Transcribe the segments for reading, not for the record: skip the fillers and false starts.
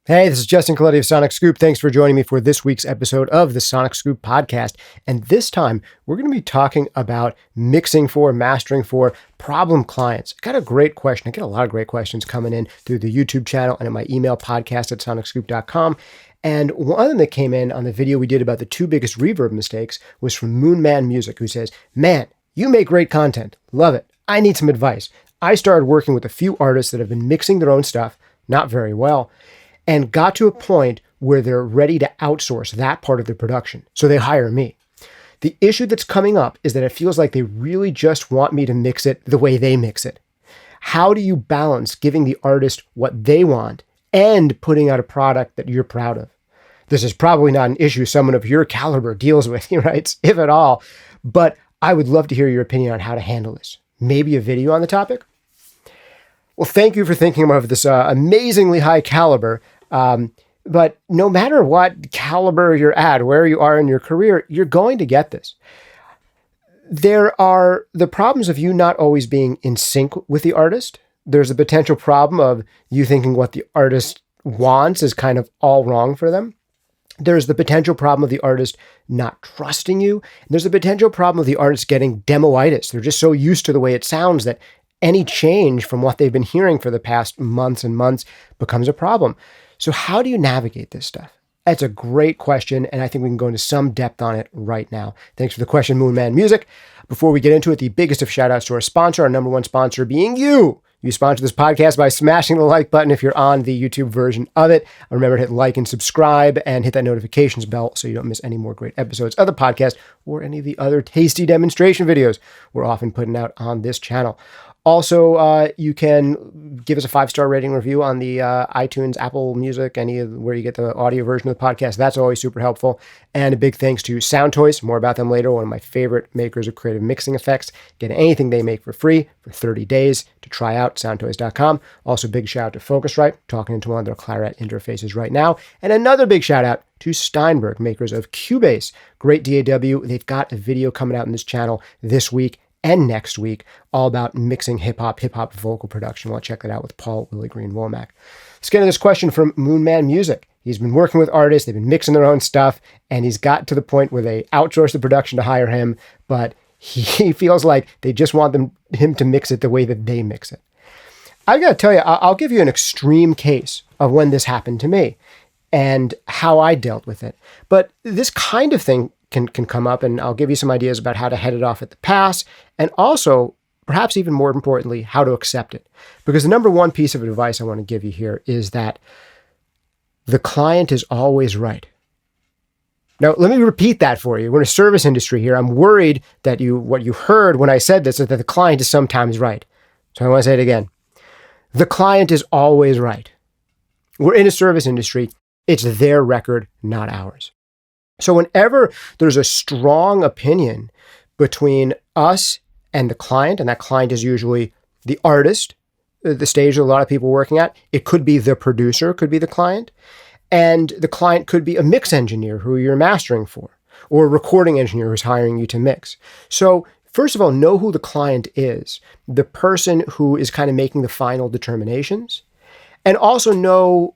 Hey, this is Justin Colletti of SonicScoop. Thanks for joining me for this week's episode of the SonicScoop podcast. And this time, we're going to be talking about mastering for problem clients. I got a great question. I get a lot of great questions coming in through the YouTube channel and in my email podcast at sonicscoop.com. And one of them that came in on the video we did about the two biggest reverb mistakes was from Moonman Music, who says, "Man, you make great content. Love it. I need some advice. I started working with a few artists that have been mixing their own stuff, not very well, and got to a point where they're ready to outsource that part of the production. So they hire me. The issue that's coming up is that it feels like they really just want me to mix it the way they mix it. How do you balance giving the artist what they want and putting out a product that you're proud of?" This is probably not an issue someone of your caliber deals with, right? If at all. But I would love to hear your opinion on how to handle this. Maybe a video on the topic? Well, thank you for thinking of this amazingly high caliber. But no matter what caliber you're at, where you are in your career, you're going to get this. There are the problems of you not always being in sync with the artist. There's a potential problem of you thinking what the artist wants is kind of all wrong for them. There's the potential problem of the artist not trusting you. There's the potential problem of the artist getting demo-itis. They're just so used to the way it sounds that any change from what they've been hearing for the past months and months becomes a problem. So how do you navigate this stuff? That's a great question, and I think we can go into some depth on it right now. Thanks for the question, Moonman Music. Before we get into it, the biggest of shout-outs to our sponsor, our number one sponsor being you. You sponsor this podcast by smashing the like button if you're on the YouTube version of it. Remember to hit like and subscribe and hit that notifications bell so you don't miss any more great episodes of the podcast or any of the other tasty demonstration videos we're often putting out on this channel. Also, you can give us a 5-star rating review on the iTunes, Apple Music, where you get the audio version of the podcast. That's always super helpful. And a big thanks to Sound Toys. More about them later. One of my favorite makers of creative mixing effects. Get anything they make for free for 30 days to try out, soundtoys.com. Also, big shout out to Focusrite, talking into one of their Claret interfaces right now. And another big shout out to Steinberg, makers of Cubase. Great DAW. They've got a video coming out in this channel this week and next week, all about mixing hip-hop vocal production. We'll check that out with Paul Willie Green Womack. Let's get into this question from Moonman Music. He's been working with artists, they've been mixing their own stuff, and he's got to the point where they outsource the production to hire him, but he feels like they just want him to mix it the way that they mix it. I got to tell you, I'll give you an extreme case of when this happened to me and how I dealt with it. But this kind of thing can come up, and I'll give you some ideas about how to head it off at the pass, and also, perhaps even more importantly, how to accept it. Because the number one piece of advice I want to give you here is that the client is always right. Now, let me repeat that for you. We're in a service industry here. I'm worried that what you heard when I said this is that the client is sometimes right. So I want to say it again. The client is always right. We're in a service industry. It's their record, not ours. So whenever there's a strong opinion between us and the client, and that client is usually the artist, the stage that a lot of people are working at, it could be the producer, could be the client, and the client could be a mix engineer who you're mastering for, or a recording engineer who's hiring you to mix. So first of all, know who the client is, the person who is kind of making the final determinations, and also know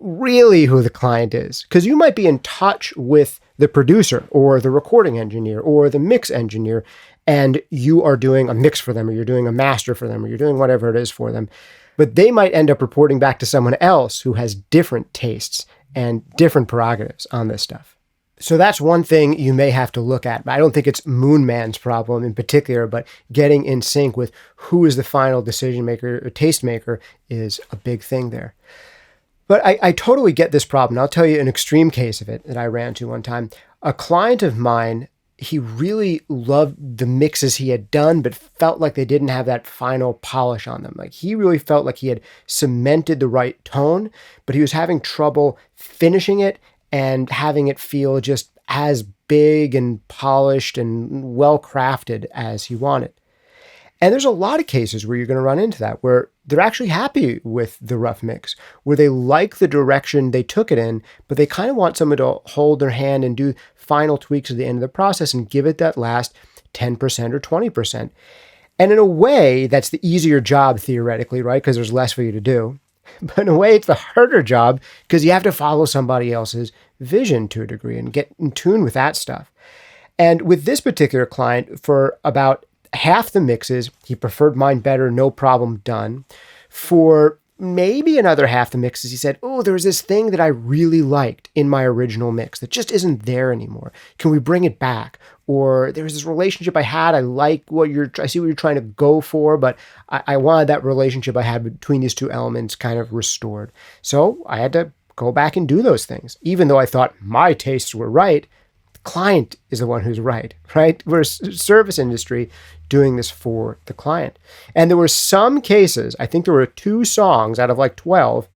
really who the client is, because you might be in touch with the producer or the recording engineer or the mix engineer, and you are doing a mix for them, or you're doing a master for them, or you're doing whatever it is for them. But they might end up reporting back to someone else who has different tastes and different prerogatives on this stuff. So that's one thing you may have to look at. I don't think it's Moonman's problem in particular, but getting in sync with who is the final decision maker or taste maker is a big thing there. But I totally get this problem. I'll tell you an extreme case of it that I ran to one time. A client of mine, he really loved the mixes he had done, but felt like they didn't have that final polish on them. Like he really felt like he had cemented the right tone, but he was having trouble finishing it and having it feel just as big and polished and well-crafted as he wanted. And there's a lot of cases where you're going to run into that, where they're actually happy with the rough mix, where they like the direction they took it in, but they kind of want someone to hold their hand and do final tweaks at the end of the process and give it that last 10% or 20%. And in a way, that's the easier job theoretically, right? Because there's less for you to do. But in a way, it's the harder job because you have to follow somebody else's vision to a degree and get in tune with that stuff. And with this particular client, for about half the mixes, he preferred mine better, no problem, done. For maybe another half the mixes, he said, oh, there's this thing that I really liked in my original mix that just isn't there anymore. Can we bring it back? Or there's this relationship I had. I see what you're trying to go for, but I wanted that relationship I had between these two elements kind of restored. So I had to go back and do those things. Even though I thought my tastes were right, the client is the one who's right? We're a service industry doing this for the client. And there were some cases, I think there were 2 songs out of like 12,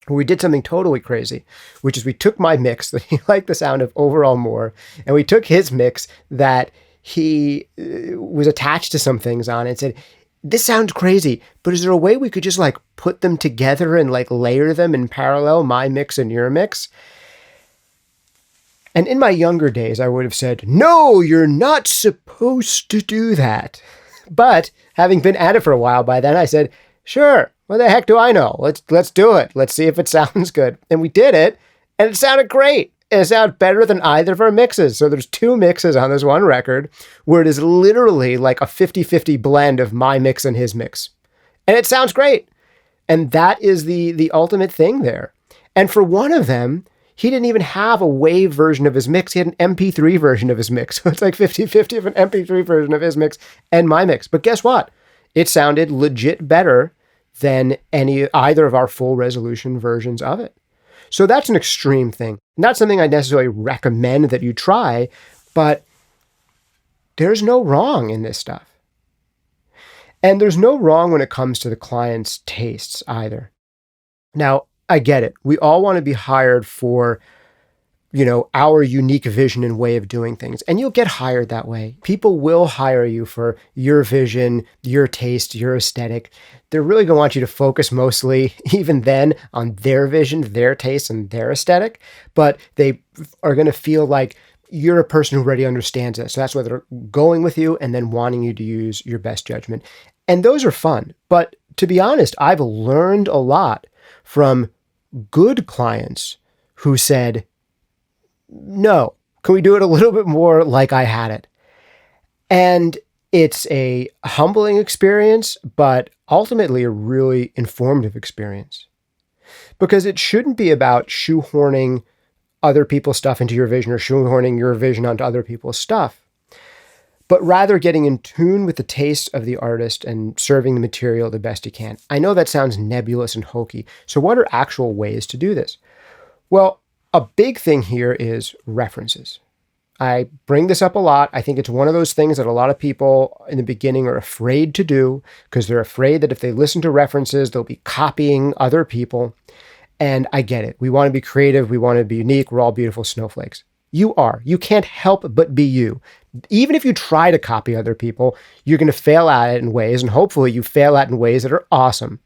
where we did something totally crazy, which is we took my mix that he liked the sound of overall more, and we took his mix that he was attached to some things on and said, this sounds crazy, but is there a way we could just like put them together and like layer them in parallel, my mix and your mix? And in my younger days, I would have said, no, you're not supposed to do that. But having been at it for a while by then, I said, sure, what the heck do I know? Let's do it. Let's see if it sounds good. And we did it, and it sounded great. And it sounded better than either of our mixes. So there's 2 mixes on this one record where it is literally like a 50-50 blend of my mix and his mix. And it sounds great. And that is the ultimate thing there. And for one of them, he didn't even have a WAV version of his mix. He had an MP3 version of his mix. So it's like 50-50 of an MP3 version of his mix and my mix. But guess what? It sounded legit better than either of our full resolution versions of it. So that's an extreme thing. Not something I necessarily recommend that you try, but there's no wrong in this stuff. And there's no wrong when it comes to the client's tastes either. Now, I get it. We all want to be hired for, our unique vision and way of doing things. And you'll get hired that way. People will hire you for your vision, your taste, your aesthetic. They're really going to want you to focus mostly, even then, on their vision, their taste, and their aesthetic. But they are going to feel like you're a person who already understands it. So that's why they're going with you and then wanting you to use your best judgment. And those are fun. But to be honest, I've learned a lot from good clients who said, no, can we do it a little bit more like I had it? And it's a humbling experience, but ultimately a really informative experience. Because it shouldn't be about shoehorning other people's stuff into your vision or shoehorning your vision onto other people's stuff, but rather getting in tune with the taste of the artist and serving the material the best you can. I know that sounds nebulous and hokey. So what are actual ways to do this? Well, a big thing here is references. I bring this up a lot. I think it's one of those things that a lot of people in the beginning are afraid to do because they're afraid that if they listen to references, they'll be copying other people. And I get it. We want to be creative. We want to be unique. We're all beautiful snowflakes. You are. You can't help but be you. Even if you try to copy other people, you're going to fail at it in ways, and hopefully you fail at it in ways that are awesome.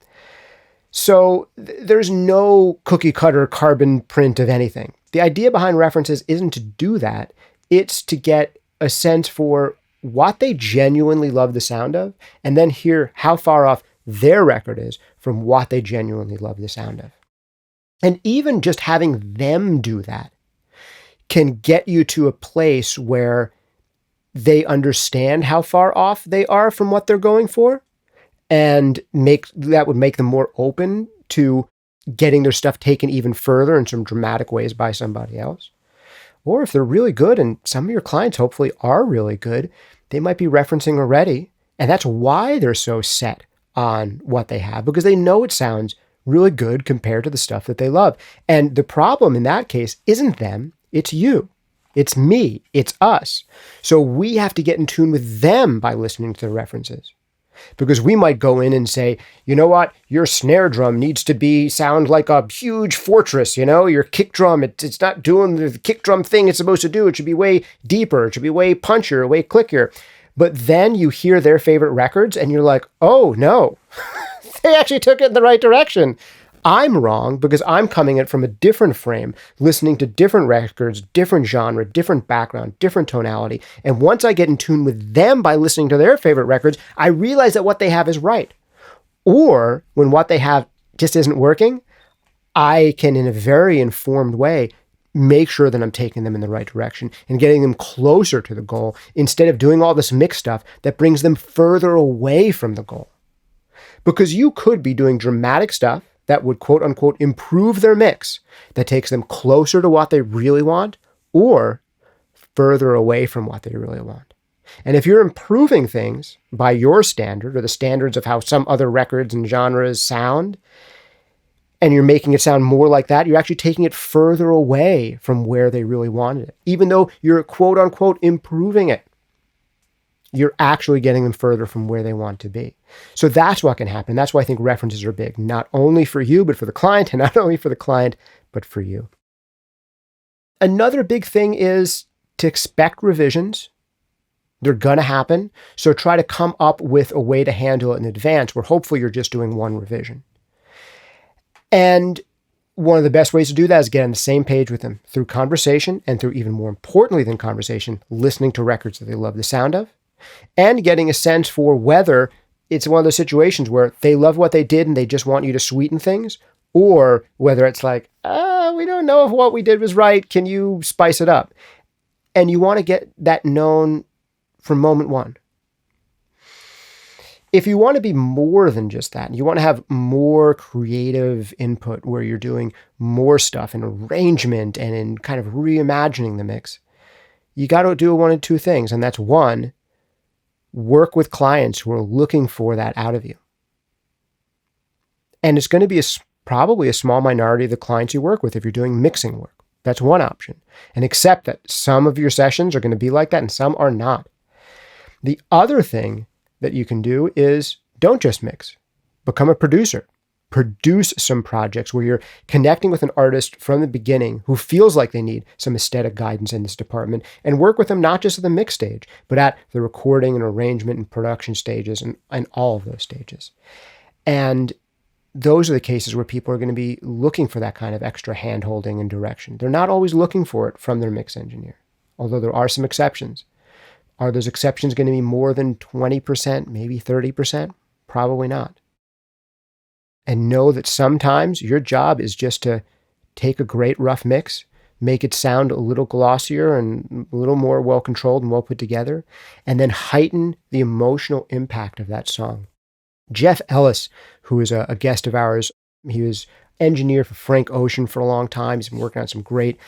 So there's no cookie cutter carbon print of anything. The idea behind references isn't to do that. It's to get a sense for what they genuinely love the sound of, and then hear how far off their record is from what they genuinely love the sound of. And even just having them do that can get you to a place where they understand how far off they are from what they're going for, and that would make them more open to getting their stuff taken even further in some dramatic ways by somebody else. Or if they're really good, and some of your clients hopefully are really good, they might be referencing already. And that's why they're so set on what they have, because they know it sounds really good compared to the stuff that they love. And the problem in that case isn't them, it's you. It's me. It's us. So we have to get in tune with them by listening to the references. Because we might go in and say, you know what, your snare drum needs to sound like a huge fortress, your kick drum, it's not doing the kick drum thing it's supposed to do. It should be way deeper. It should be way punchier, way clickier. But then you hear their favorite records and you're like, oh no, they actually took it in the right direction. I'm wrong because I'm coming at it from a different frame, listening to different records, different genre, different background, different tonality. And once I get in tune with them by listening to their favorite records, I realize that what they have is right. Or when what they have just isn't working, I can, in a very informed way, make sure that I'm taking them in the right direction and getting them closer to the goal instead of doing all this mix stuff that brings them further away from the goal. Because you could be doing dramatic stuff that would quote unquote improve their mix, that takes them closer to what they really want or further away from what they really want. And if you're improving things by your standard or the standards of how some other records and genres sound, and you're making it sound more like that, you're actually taking it further away from where they really wanted it. Even though you're quote unquote improving it, you're actually getting them further from where they want to be. So that's what can happen. That's why I think references are big, not only for you, but for the client, and not only for the client, but for you. Another big thing is to expect revisions. They're going to happen. So try to come up with a way to handle it in advance where hopefully you're just doing one revision. And one of the best ways to do that is get on the same page with them through conversation and through, even more importantly than conversation, listening to records that they love the sound of and getting a sense for whether it's one of those situations where they love what they did and they just want you to sweeten things, or whether it's like, we don't know if what we did was right. Can you spice it up? And you want to get that known from moment one. If you want to be more than just that, you want to have more creative input where you're doing more stuff in arrangement and in kind of reimagining the mix, you got to do one of two things. And that's one, work with clients who are looking for that out of you. And it's going to be probably a small minority of the clients you work with if you're doing mixing work. That's one option. And accept that some of your sessions are going to be like that and some are not. The other thing that you can do is don't just mix. Become a producer. Produce some projects where you're connecting with an artist from the beginning who feels like they need some aesthetic guidance in this department, and work with them not just at the mix stage, but at the recording and arrangement and production stages and all of those stages. And those are the cases where people are going to be looking for that kind of extra hand-holding and direction. They're not always looking for it from their mix engineer, although there are some exceptions. Are those exceptions going to be more than 20%, maybe 30%? Probably not. And know that sometimes your job is just to take a great rough mix, make it sound a little glossier and a little more well-controlled and well put together, and then heighten the emotional impact of that song. Jeff Ellis, who is a guest of ours, he was engineer for Frank Ocean for a long time. He's been working on some great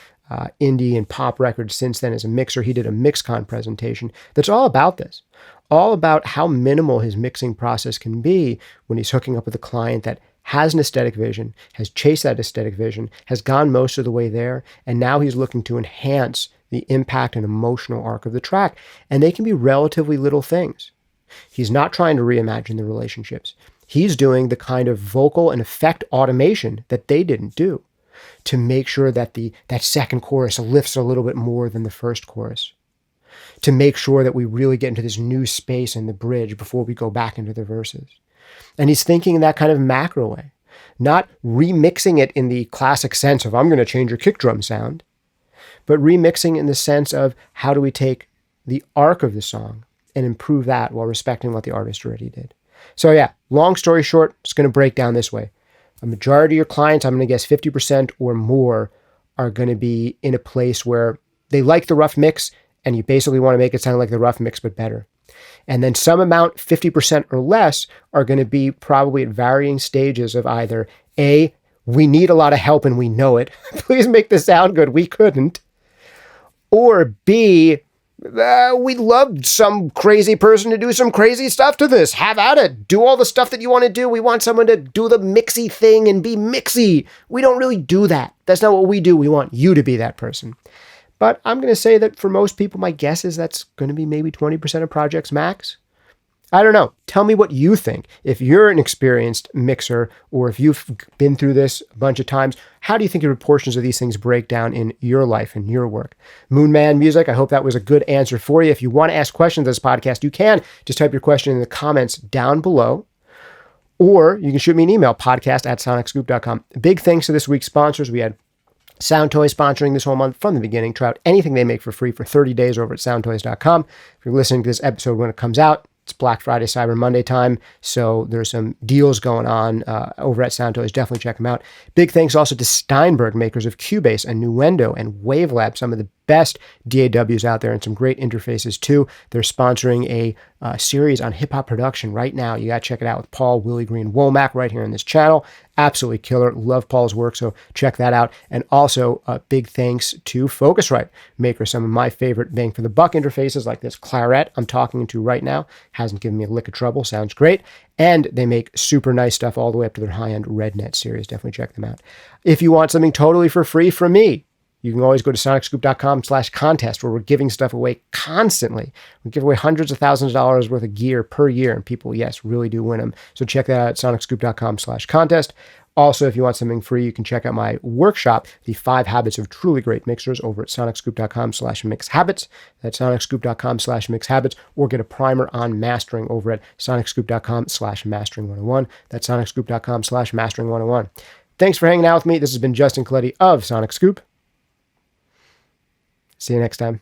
indie and pop records since then as a mixer. He did a MixCon presentation that's all about this, all about how minimal his mixing process can be when he's hooking up with a client that has an aesthetic vision, has chased that aesthetic vision, has gone most of the way there, and now he's looking to enhance the impact and emotional arc of the track. And they can be relatively little things. He's not trying to reimagine the relationships. He's doing the kind of vocal and effect automation that they didn't do to make sure that that second chorus lifts a little bit more than the first chorus, to make sure that we really get into this new space in the bridge before we go back into the verses. And he's thinking in that kind of macro way, not remixing it in the classic sense of I'm going to change your kick drum sound, but remixing in the sense of how do we take the arc of the song and improve that while respecting what the artist already did. So yeah, long story short, it's going to break down this way. A majority of your clients, I'm going to guess 50% or more, are going to be in a place where they like the rough mix and you basically want to make it sound like the rough mix, but better. And then some amount, 50% or less, are going to be probably at varying stages of either A, we need a lot of help and we know it. Please make this sound good. We couldn't. Or B, we'd love some crazy person to do some crazy stuff to this. Have at it. Do all the stuff that you want to do. We want someone to do the mixy thing and be mixy. We don't really do that. That's not what we do. We want you to be that person. But I'm going to say that for most people, my guess is that's going to be maybe 20% of projects max. I don't know. Tell me what you think. If you're an experienced mixer or if you've been through this a bunch of times, how do you think your proportions of these things break down in your life and your work? Moonman Music, I hope that was a good answer for you. If you want to ask questions of this podcast, you can just type your question in the comments down below, or you can shoot me an email, podcast@sonicscoop.com. Big thanks to this week's sponsors. We had Soundtoys sponsoring this whole month from the beginning. Try out anything they make for free for 30 days over at soundtoys.com. If you're listening to this episode when it comes out, It's Black Friday, Cyber Monday time, so there's some deals going on over at Soundtoys. Definitely check them out. Big thanks also to Steinberg, makers of Cubase and Nuendo and Wavelab, some of the best DAWs out there and some great interfaces too. They're sponsoring a series on hip-hop production right now. You got to check it out with Paul Willie Green Womack right here on this channel. Absolutely killer. Love Paul's work, so check that out. And also big thanks to Focusrite, maker of some of my favorite bang for the buck interfaces like this Claret I'm talking to right now. Hasn't given me a lick of trouble. Sounds great. And they make super nice stuff all the way up to their high-end RedNet series. Definitely check them out. If you want something totally for free from me, you can always go to SonicScoop.com/contest, where we're giving stuff away constantly. We give away hundreds of thousands of dollars worth of gear per year, and people, yes, really do win them. So check that out at SonicScoop.com/contest. Also, if you want something free, you can check out my workshop, The 5 Habits of Truly Great Mixers, over at SonicScoop.com/mixhabits. That's SonicScoop.com/mixhabits, or get a primer on mastering over at SonicScoop.com/mastering101. That's SonicScoop.com/mastering101. Thanks for hanging out with me. This has been Justin Colletti of SonicScoop. See you next time.